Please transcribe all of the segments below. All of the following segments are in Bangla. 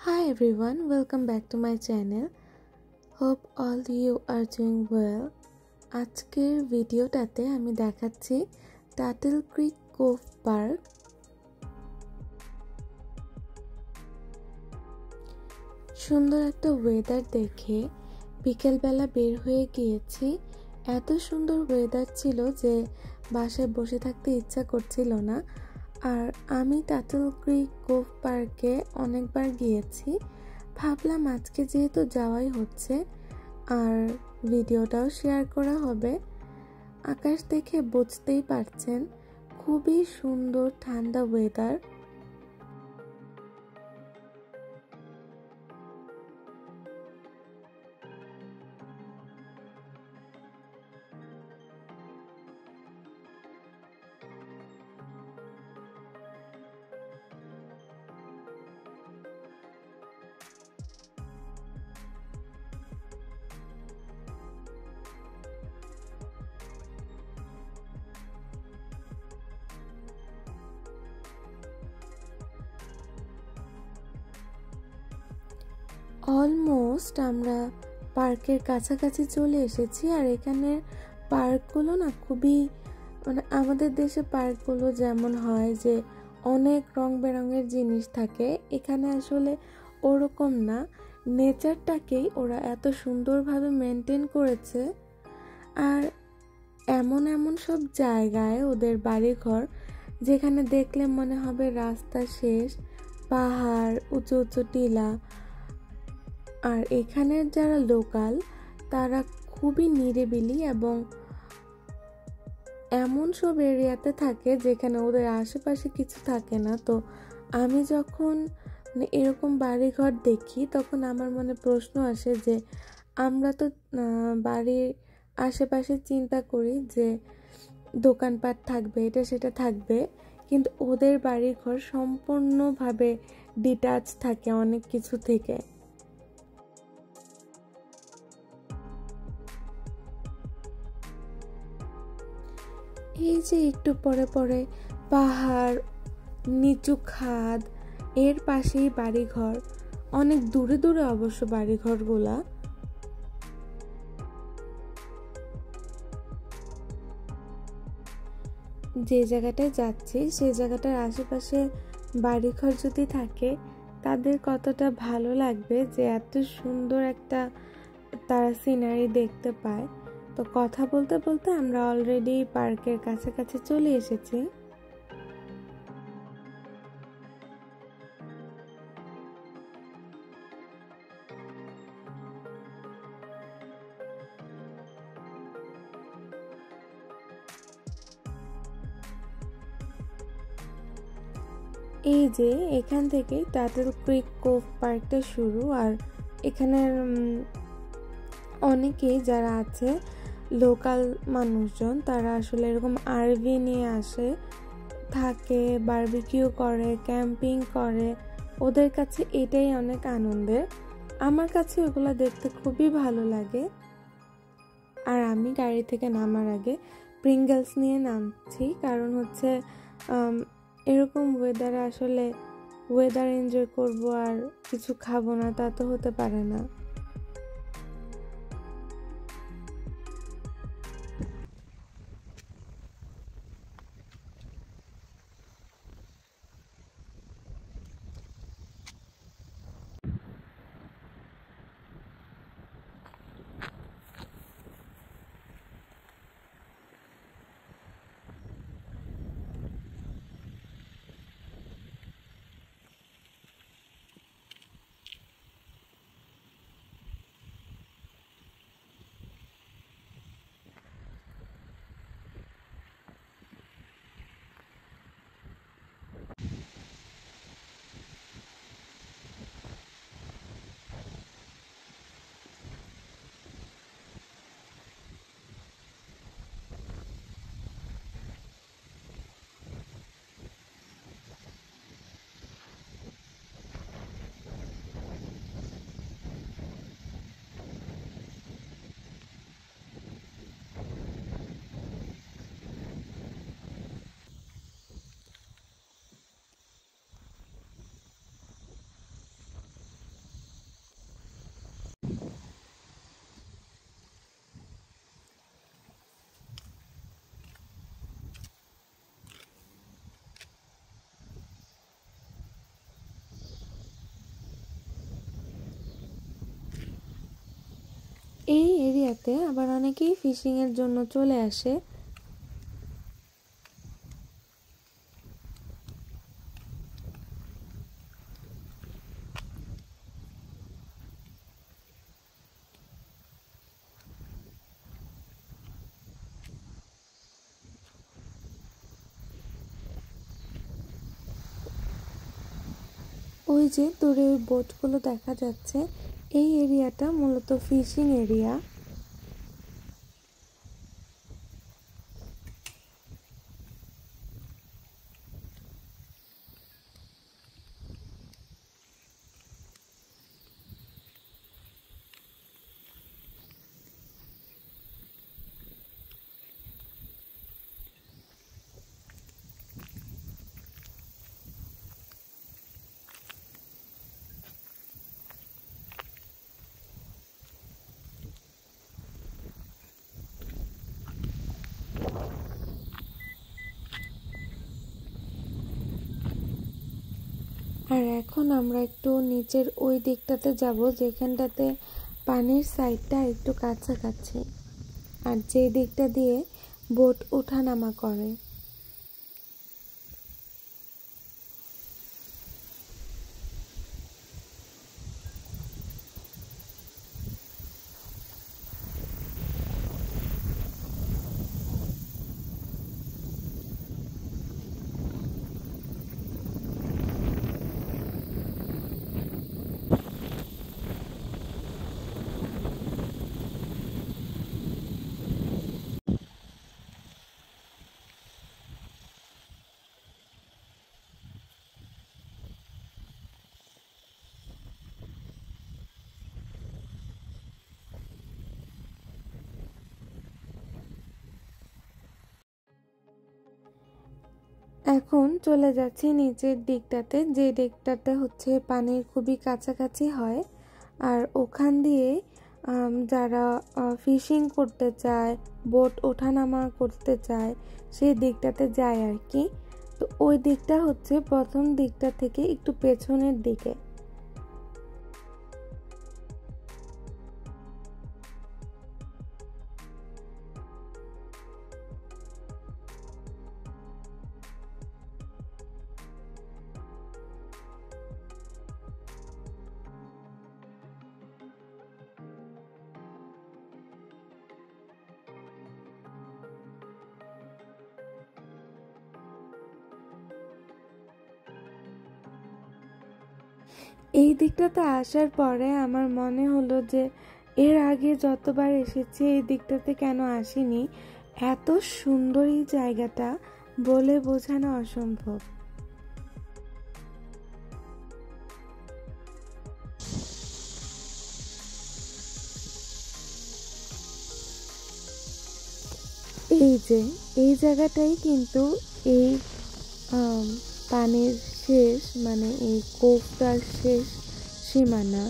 Hi everyone, welcome back to my channel. Hope all you are doing well. আজকের ভিডিওটাতে আমি দেখাচ্ছি টাটল ক্রিক কোভ পার্ক। সুন্দর একটা ওয়েদার দেখে বিকেলবেলা বের হয়ে গিয়েছি। এত সুন্দর ওয়েদার ছিল যে বাসায় বসে থাকতে ইচ্ছা করছিল না। আর আমি টাটল ক্রিক কোভ পার্কে অনেকবার গিয়েছি, ভাবলাম আজকে যেহেতু যাওয়াই হচ্ছে আর ভিডিওটাও শেয়ার করা হবে। আকাশ দেখে বুঝতেই পারছেন খুবই সুন্দর ঠান্ডা ওয়েদার। অলমোস্ট আমরা পার্কের কাছাকাছি চলে এসেছি। আর এখানের পার্কগুলো না খুবই আমাদের দেশে পার্কগুলো যেমন হয় যে অনেক রং বেরঙের জিনিস থাকে, এখানে আসলে ওরকম না। নেচারটাকেই ওরা এত সুন্দরভাবে মেনটেন করেছে। আর এমন এমন সব জায়গায় ওদের বাড়িঘর যেখানে দেখলে মনে হবে রাস্তা শেষ, পাহাড়, উঁচু উঁচু টিলা। আর এখানের যারা লোকাল তারা খুবই নিরিবিলি এবং এমন সব এরিয়াতে থাকে যেখানে ওদের আশেপাশে কিছু থাকে না। তো আমি যখন এরকম বাড়িঘর দেখি তখন আমার মনে প্রশ্ন আসে যে আমরা তো বাড়ির আশেপাশে চিন্তা করি যে দোকানপাট থাকবে, এটা সেটা থাকবে, কিন্তু ওদের বাড়িঘর সম্পূর্ণভাবে ডিটাচ থাকে অনেক কিছু থেকে। এই যে একটু পরে পরে পাহাড়, নিচু খাদ, এর পাশেই বাড়িঘর, অনেক দূরে দূরে অবশ্য বাড়িঘরগুলা। যে জায়গাটায় যাচ্ছি সেই জায়গাটার আশেপাশে বাড়িঘর যদি থাকে তাদের কতটা ভালো লাগবে যে এত সুন্দর একটা তারা সিনারি দেখতে পায়। তো কথা বলতে বলতে আমরা অলরেডি পার্কের কাছাকাছি চলে এসেছি। এই যে এখান থেকে টাটল ক্রিক কোভ পার্কটা শুরু। আর এখানের অনেকেই যারা আছে লোকাল মানুষজন তারা আসলে এরকম আরভি নিয়ে আসে, থাকে, বারবিকিউ করে, ক্যাম্পিং করে। ওদের কাছে এটাই অনেক আনন্দের। আমার কাছে ওগুলো দেখতে খুবই ভালো লাগে। আর আমি গাড়ি থেকে নামার আগে প্রিঙ্গলস নিয়ে নামছি, কারণ হচ্ছে এরকম ওয়েদারে আসলে ওয়েদার এনজয় করব আর কিছু খাবো না তা তো হতে পারে না। এরিয়াতে আবার অনেকেই ফিশিংয়ের জন্য চলে আসে। ওই যে দূরে ওই বোটগুলো দেখা যাচ্ছে, এই এরিয়াটা মূলত ফিশিং এরিয়া। আর এখন আমরা একটু নিচের ওই দিকটাতে যাব, যেখানটাতে পানির সাইডটা একটু কাছাকাছি, আর যে দিকটা দিয়ে বোট ওঠানামা করে। এখন চলে যাচ্ছি নিচের দিকটাতে, যে দিকটাতে হচ্ছে পানির খুবই কাছাকাছি হয়, আর ওখান দিয়ে যারা ফিশিং করতে চায়, বোট ওঠানামা করতে চায়, সেই দিকটাতে যায় আর কি। তো ওই দিকটা হচ্ছে প্রথম দিকটা থেকে একটু পেছনের দিকে। এই দিকটাতে আসার পরে আমার মনে হলো যে এর আগে যতবার এসেছি এই দিকটাতে কেন আসিনি। এত সুন্দর এই জায়গাটা, বলে বোঝানো অসম্ভব। এই যে এই জায়গাটাই কিন্তু এই পানির শেষ, মানে এই কোভটার শেষ সীমানা।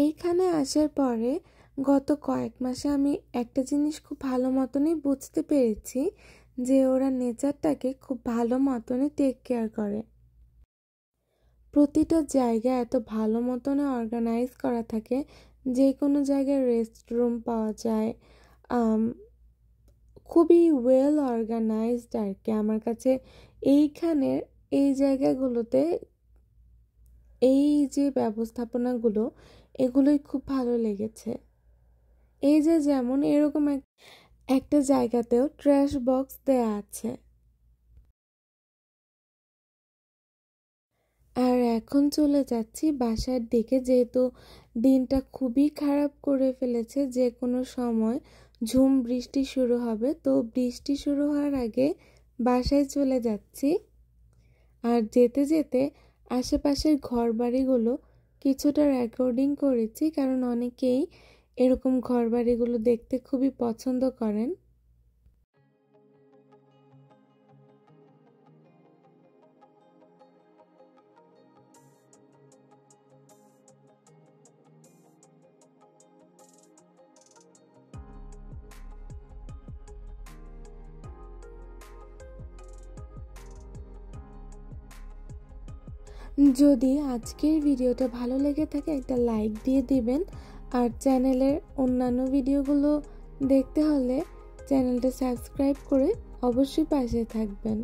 এইখানে আসার পরে গত কয়েক মাসে আমি একটা জিনিস খুব ভালো মতনই বুঝতে পেরেছি যে ওরা নেচারটাকে খুব ভালো মতনই টেক কেয়ার করে। প্রতিটা জায়গা এত ভালো মতনে অর্গানাইজ করা থাকে, যে কোনো জায়গায় রেস্টরুম পাওয়া যায়, খুবই ওয়েল অর্গানাইজড আর কি। আমার কাছে এইখানের এই জায়গাগুলোতে এই যে ব্যবস্থাপনাগুলো এগুলোই খুব ভালো লেগেছে। এই যে যেমন এরকম একটা জায়গাতেও ট্র্যাশ বক্স দেয়া আছে। আর এখন চলে যাচ্ছি বাসার দিকে, যেহেতু দিনটা খুবই খারাপ করে ফেলেছে, যে কোনো সময় ঝুম বৃষ্টি শুরু হবে। তো বৃষ্টি শুরু হওয়ার আগে বাসায় চলে যাচ্ছি। আর যেতে যেতে আশেপাশের ঘরবাড়িগুলো কিছুটা রেকর্ডিং করেছি, কারণ অনেকেই এরকম ঘরবাড়িগুলো দেখতে খুবই পছন্দ করেন। যদি আজকের ভিডিওটা ভালো লেগে থাকে একটা লাইক দিয়ে দিবেন, আর চ্যানেলের অন্যান্য ভিডিওগুলো দেখতে হলে চ্যানেলটা সাবস্ক্রাইব করে অবশ্যই পাশে থাকবেন।